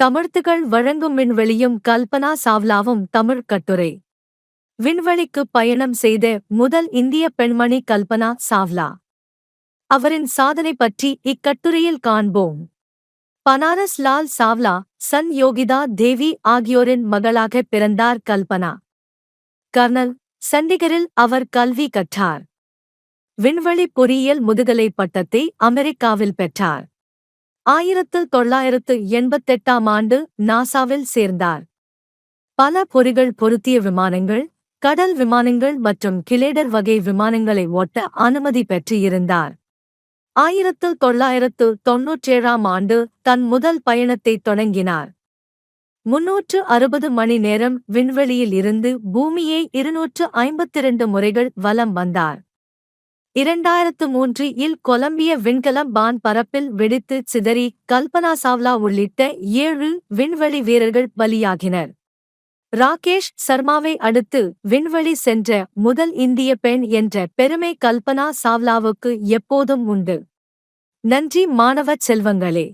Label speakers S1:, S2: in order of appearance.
S1: தமிழ்த்துகள் வழங்கும் விண்வெளியும் கல்பனா சாவ்லாவும் தமிழ் கட்டுரை. விண்வெளிக்கு பயணம் செய்த முதல் இந்திய பெண்மணி கல்பனா சாவ்லா. அவரின் சாதனை பற்றி இக்கட்டுரையில் காண்போம். பனாரஸ் லால் சாவ்லா, சன் யோகிதா தேவி ஆகியோரின் மகளாக பிறந்தார் கல்பனா. கர்னல், சண்டிகரில் அவர் கல்வி கற்றார். விண்வெளி பொறியியல் முதுகலை பட்டத்தை அமெரிக்காவில் பெற்றார். 1988ஆம் ஆண்டு நாசாவில் சேர்ந்தார். பல பொறிகள் பொருத்திய விமானங்கள், கடல் விமானங்கள் மற்றும் கிளேடர் வகை விமானங்களை ஓட்ட அனுமதி பெற்றிருந்தார். 1997ஆம் ஆண்டு தன் முதல் பயணத்தை தொடங்கினார். 360 மணி நேரம் விண்வெளியில் இருந்து பூமியை 252 முறைகள் வலம் வந்தார். 2003இல் கொலம்பிய விண்கலம் வான் பரப்பில் வெடித்து சிதறி கல்பனா சாவ்லா உள்ளிட்ட 7 விண்வெளி வீரர்கள் பலியாகினர். ராகேஷ் சர்மாவை அடுத்து விண்வெளி சென்ற முதல் இந்திய பெண் என்ற பெருமை கல்பனா சாவ்லாவுக்கு எப்போதும் உண்டு. நன்றி மாணவ செல்வங்களே.